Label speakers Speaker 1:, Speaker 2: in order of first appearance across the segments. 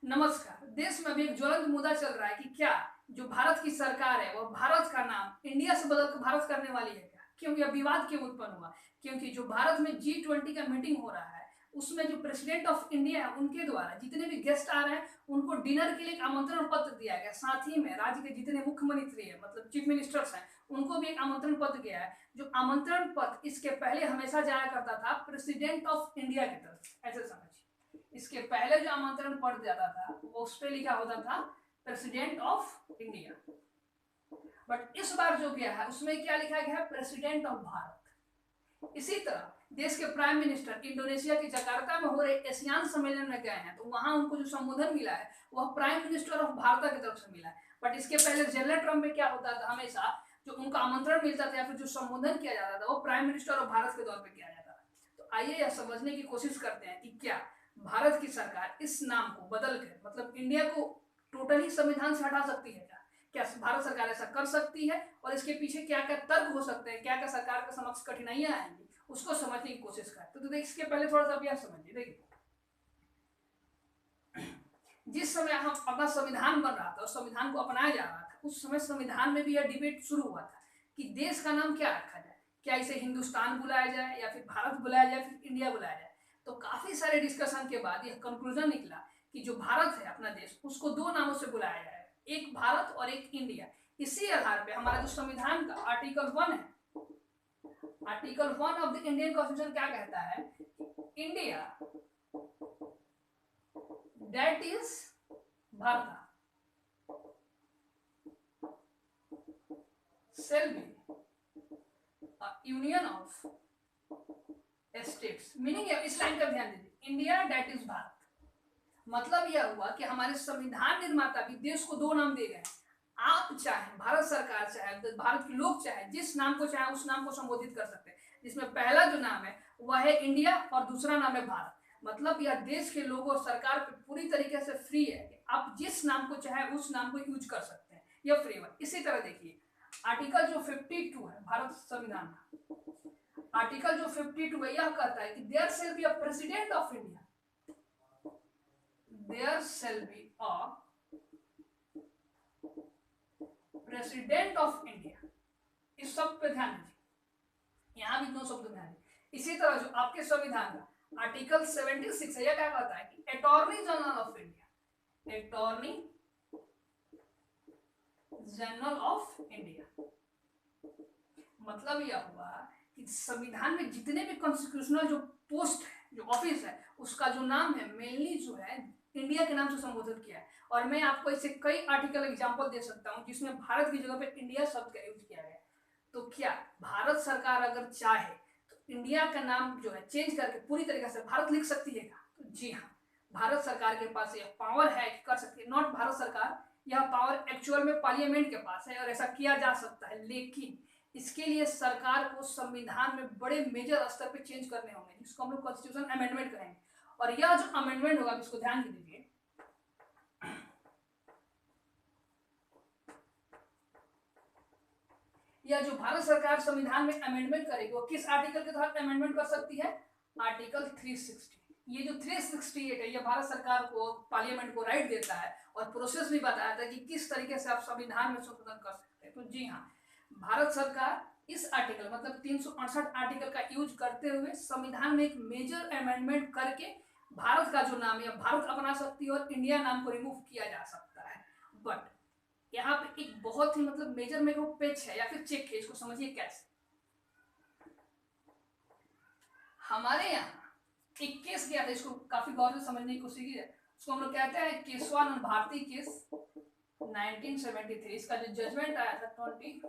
Speaker 1: नमस्कार। देश में अभी एक ज्वलंत मुद्दा चल रहा है कि क्या जो भारत की सरकार है वह भारत का नाम इंडिया से बदल कर भारत करने वाली है क्या? क्यों यह विवाद क्यों उत्पन्न हुआ? क्योंकि जो भारत में G20 का मीटिंग हो रहा है उसमें जो प्रेसिडेंट ऑफ इंडिया है उनके द्वारा जितने भी गेस्ट आ रहे हैं उनको डिनर के लिए एक आमंत्रण पत्र दिया गया। साथ ही में राज्य के जितने मुख्यमंत्री है मतलब चीफ मिनिस्टर्स हैं उनको भी एक आमंत्रण पत्र गया है। जो आमंत्रण पत्र इसके पहले हमेशा जाया करता था प्रेसिडेंट ऑफ इंडिया की तरफ, ऐसे समझिए। इसके पहले जो आमंत्रण पत्र जाता था वो उस पर लिखा होता था प्रेसिडेंट ऑफ इंडिया, बट इस बार जो गया है उसमें क्या लिखा गया है? President of Bharat. इसी तरह देश के प्राइम मिनिस्टर इंडोनेशिया के जकार्ता में हो रहे एशियान सम्मेलन में गए हैं तो वहां उनको जो संबोधन मिला है वह प्राइम मिनिस्टर ऑफ भारत की तरफ से मिला है। बट इसके पहले जनरल ट्रम्प में क्या होता था, हमेशा जो उनका आमंत्रण मिलता था या फिर जो संबोधन किया जाता था वो प्राइम मिनिस्टर ऑफ भारत के तौर पर किया जाता था। तो आइए यह समझने की कोशिश करते हैं कि क्या भारत की सरकार इस नाम को बदल कर मतलब इंडिया को टोटली संविधान से हटा सकती है क्या? क्या भारत सरकार ऐसा कर सकती है और इसके पीछे क्या क्या तर्क हो सकते हैं, क्या क्या सरकार के समक्ष कठिनाइयां आएंगी, उसको समझने की कोशिश करते तो इसके पहले थोड़ा सा अभ्यास समझिए। देखिए, जिस समय हम अपना संविधान बन रहा था और संविधान को अपनाया जा रहा था उस समय संविधान में भी यह डिबेट शुरू हुआ था कि देश का नाम क्या रखा जाए, क्या इसे हिंदुस्तान बुलाया जाए या फिर भारत बुलाया जाए फिर इंडिया बुलाया जाए। तो काफी सारे डिस्कशन के बाद यह कंक्लूजन निकला कि जो भारत है अपना देश उसको दो नामों से बुलाया जाए, एक भारत और एक इंडिया। इसी आधार पे हमारा जो संविधान का आर्टिकल 1 है, article 1 of the Indian constitution क्या कहता है? India that is Bharat shall be a union of states, meaning इस लाइन का ध्यान दीजिए, इंडिया दैट इज भारत। मतलब यह हुआ कि हमारे संविधान निर्माता भी देश को दो नाम दे गए। आप चाहे भारत सरकार चाहे भारत के लोग चाहे जिस नाम को चाहे उस नाम को संबोधित कर सकते हैं, जिसमें पहला जो नाम है वह है इंडिया और दूसरा नाम है भारत। मतलब यह देश के लोगों और सरकार पे पूरी तरीके से फ्री है कि आप जिस नाम को चाहे उस नाम को यूज कर सकते हैं, यह फ्री है। इसी तरह देखिए आर्टिकल जो 52 है भारत संविधान का, आर्टिकल जो 52 है यह कहता है कि there shall be a president of India, there shall be a president of India. इस शब्द पे ध्यान दीजिए, यहां भी दो शब्द ध्यान दीजिए। इसी तरह जो आपके संविधान का आर्टिकल 76 है यह क्या कहता है कि attorney general of India, attorney general of India. मतलब यह हुआ कि संविधान में जितने भी कॉन्स्टिट्यूशनल जो पोस्ट है, जो ऑफिस है, उसका जो नाम है मेनली जो है इंडिया के नाम से संबोधित किया है। और मैं आपको इससे कई आर्टिकल एग्जांपल दे सकता हूं जिसमें भारत की जगह पे इंडिया शब्द का यूज किया गया। तो क्या भारत सरकार अगर चाहे तो इंडिया का नाम जो है चेंज करके पूरी तरीके से भारत लिख सकती है क्या? तो जी हाँ, भारत सरकार के पास यह पावर है कि कर सकती है। नॉट भारत सरकार, यह पावर एक्चुअल में पार्लियामेंट के पास है और ऐसा किया जा सकता है, लेकिन इसके लिए सरकार को संविधान में बड़े मेजर स्तर पे चेंज करने होंगे जिसको हम लोग कॉन्स्टिट्यूशन अमेंडमेंट कहेंगे। और यह जो अमेंडमेंट होगा इसको ध्यान दीजिए, यह जो भारत सरकार संविधान में अमेंडमेंट करेगी वो किस आर्टिकल के तहत अमेंडमेंट कर सकती है? आर्टिकल 360। ये जो 368 है यह भारत सरकार को पार्लियामेंट को राइट देता है और प्रोसेस भी बताया था कि किस तरीके से आप संविधान में संशोधन कर सकते हैं। तो जी हाँ, भारत सरकार इस आर्टिकल मतलब 368 आर्टिकल का यूज करते हुए संविधान में एक मेजर अमेंडमेंट करके भारत का जो नाम है भारत अपना सकती है और इंडिया नाम को रिमूव किया जा सकता है। बट यहाँ पे एक बहुत ही मतलब मेजर में वो पेच है या फिर चेक है, इसको समझिए कैसे। हमारे यहाँ एक केस गया था, इसको काफी गौर से समझने की कोशिश की है। उसको हम लोग कहते हैं केशवानंद भारती केस 1973। इसका जो जजमेंट आया था 24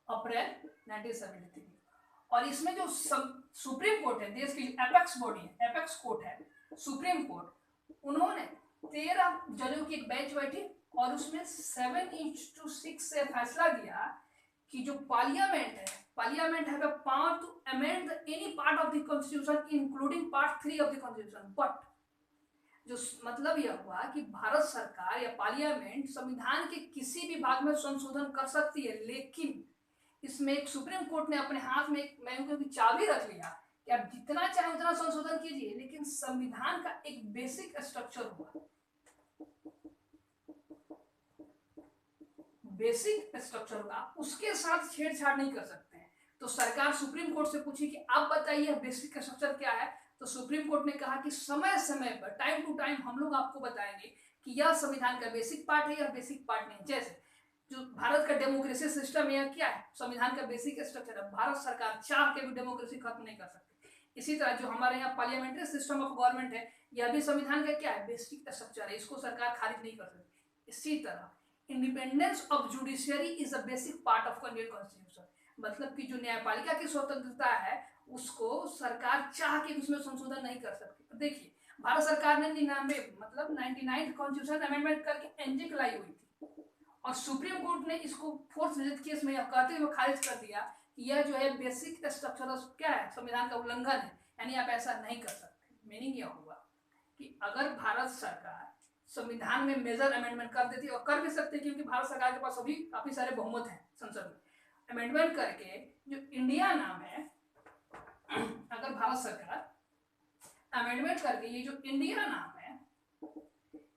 Speaker 1: अप्रैल 1973। और इसमें जो सुप्रीम कोर्ट है, देश की एपेक्स बॉडी है, एपेक्स कोर्ट है सुप्रीम कोर्ट, उन्होंने 13 जजों की एक बेंच बैठी और उसमें 7-6 से फैसला दिया कि जो parliament have a power to amend any part of the constitution including part 3 of the constitution. But जो मतलब यह हुआ कि भारत सरकार या पार्लियामेंट संविधान के किसी भी भाग में संशोधन कर सकती है, लेकिन इसमें एक सुप्रीम कोर्ट ने अपने हाथ में एक मैं की चाबी रख लिया कि आप जितना चाहे उतना संशोधन कीजिए, लेकिन संविधान का एक बेसिक स्ट्रक्चर हुआ बेसिक स्ट्रक्चर होगा उसके साथ छेड़छाड़ नहीं कर सकते हैं। तो सरकार सुप्रीम कोर्ट से पूछी कि आप बताइए बेसिक स्ट्रक्चर क्या है। तो सुप्रीम कोर्ट ने कहा कि समय समय पर टाइम टू टाइम हम लोग आपको बताएंगे कि यह संविधान का बेसिक पार्ट है, यह बेसिक पार्ट नहीं। जैसे जो भारत का डेमोक्रेसी सिस्टम है क्या है, संविधान का बेसिक स्ट्रक्चर है। भारत सरकार चाह के भी डेमोक्रेसी खत्म नहीं कर सकती। इसी तरह जो हमारे यहाँ पार्लियामेंट्री सिस्टम ऑफ गवर्नमेंट है, यह भी संविधान का क्या है, बेसिक स्ट्रक्चर है। इसको सरकार खारिज नहीं कर सकती। इसी तरह independence of judiciary is a basic part of Indian constitution. मतलब कि जो न्यायपालिका की स्वतंत्रता है उसको सरकार चाह के उसमें संशोधन नहीं कर सकती। देखिए भारत सरकार ने 99 कॉन्स्टिट्यूशन अमेंडमेंट करके एनजेक लाई हुई थी और सुप्रीम कोर्ट ने इसको फोर्थ मेजर केस में कहते हुए खारिज कर दिया कि यह जो है बेसिक स्ट्रक्चर क्या है, संविधान का उल्लंघन है, यानी आप ऐसा नहीं कर सकते। मीनिंग यह हुआ कि अगर भारत सरकार संविधान में मेजर अमेंडमेंट कर देती और कर भी सकती है, क्योंकि भारत सरकार के पास अभी काफी सारे बहुमत हैं संसद में, अमेंडमेंट करके जो इंडिया नाम है, अगर भारत सरकार अमेंडमेंट करके ये जो इंडिया नाम है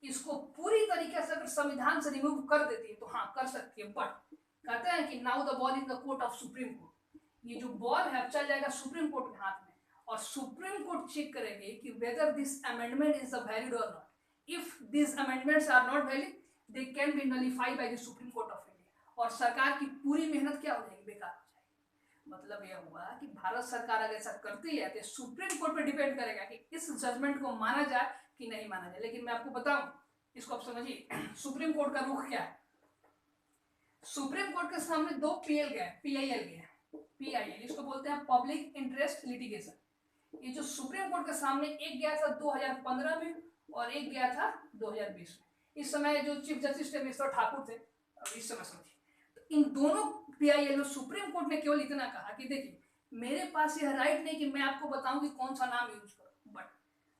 Speaker 1: इसको पूरी तरीके से अगर संविधान से रिमूव कर देती है तो हाँ कर सकती है। बट कहते हैं कि now the ball in the court of supreme court. ये जो बॉल है अब चल जाएगा सुप्रीम कोर्ट के हाथ में और सुप्रीम कोर्ट चेक करेगी कि whether this amendment is valid और not. If this amendments are not valid they can be nullified by the Supreme Court of India और सरकार की पूरी मेहनत क्या हो जाएगी, बेकार हो जाएगी। मतलब यह हुआ कि भारत सरकार अगर ऐसा करती है तो सुप्रीम कोर्ट पे डिपेंड करेगा कि इस जजमेंट को माना जाए कि नहीं माना जाए। लेकिन मैं आपको बताऊं, इसको आप समझिए सुप्रीम कोर्ट का रुख क्या है। सुप्रीम कोर्ट के सामने दो पीएल गए, पीआईएल गए, पीआईएल इसको बोलते हैं पब्लिक इंटरेस्ट लिटिगेशन। ये जो सुप्रीम कोर्ट के सामने एक गया था 2015 में और एक गया था 2020 में। इस समय जो चीफ जस्टिस थे मिस्टर ठाकुर थे, इस समय समझिए। तो इन दोनों पीआईएल में सुप्रीम कोर्ट ने केवल इतना कहा कि देखिए मेरे पास यह राइट नहीं कि मैं आपको बताऊं कि कौन सा नाम यूज करो, बट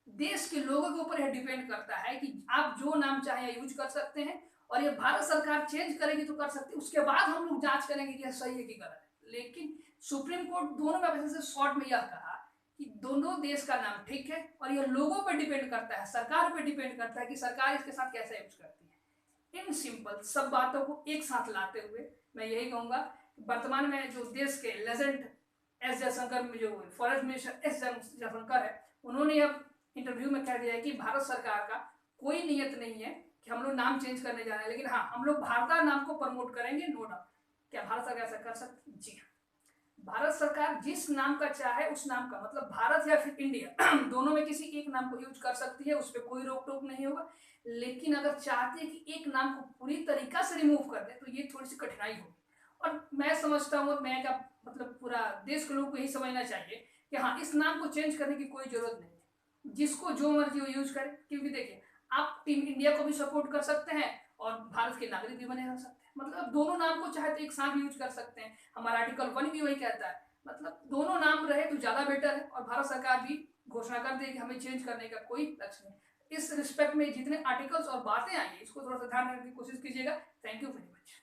Speaker 1: देश के लोगों के ऊपर यह डिपेंड करता है कि आप जो नाम चाहे यूज कर सकते हैं और ये भारत सरकार चेंज करेगी तो कर सकती है। उसके बाद हम लोग जांच करेंगे कि यह सही है कि गलत है। लेकिन सुप्रीम कोर्ट दोनों में वजह से शॉर्ट में यह कहा कि दोनों देश का नाम ठीक है और यह लोगों पर डिपेंड करता है, सरकार पर डिपेंड करता है कि सरकार इसके साथ कैसे यूज करती है। इन सिंपल सब बातों को एक साथ लाते हुए मैं यही कहूंगा, वर्तमान में जो देश के लेजेंड एस जयशंकर में जो फॉरेस्ट मिनिस्टर एस जयशंकर है, उन्होंने अब इंटरव्यू में कह दिया है कि भारत सरकार का कोई नियत नहीं है कि हम लोग नाम चेंज करने जा रहे हैं, लेकिन हाँ हम लोग भारत नाम को प्रमोट करेंगे, नो डाउट। क्या भारत सरकार ऐसा कर सकती है? जी हाँ, भारत सरकार जिस नाम का चाहे उस नाम का, मतलब भारत या फिर इंडिया दोनों में किसी एक नाम को यूज कर सकती है, उस पर कोई रोक टोक नहीं होगा। लेकिन अगर चाहती है कि एक नाम को पूरी तरीका से रिमूव कर दे तो ये थोड़ी सी कठिनाई होगी। और मैं समझता हूँ, मैं क्या मतलब पूरा देश के लोगों को यही समझना चाहिए कि हाँ इस नाम को चेंज करने की कोई जरूरत नहीं है, जिसको जो मर्जी वो यूज करे। क्योंकि देखिए आप टीम इंडिया को भी सपोर्ट कर सकते हैं और भारत के नागरिक भी बने रह सकते हैं। मतलब दोनों नाम को चाहे तो एक साथ यूज कर सकते हैं। हमारा आर्टिकल 1 भी वही कहता है, मतलब दोनों नाम रहे तो ज्यादा बेटर है। और भारत सरकार भी घोषणा कर दे कि हमें चेंज करने का कोई लक्ष्य नहीं। इस रिस्पेक्ट में जितने आर्टिकल्स और बातें आई है इसको थोड़ा सा ध्यान रखने की कोशिश कीजिएगा। Thank you very much.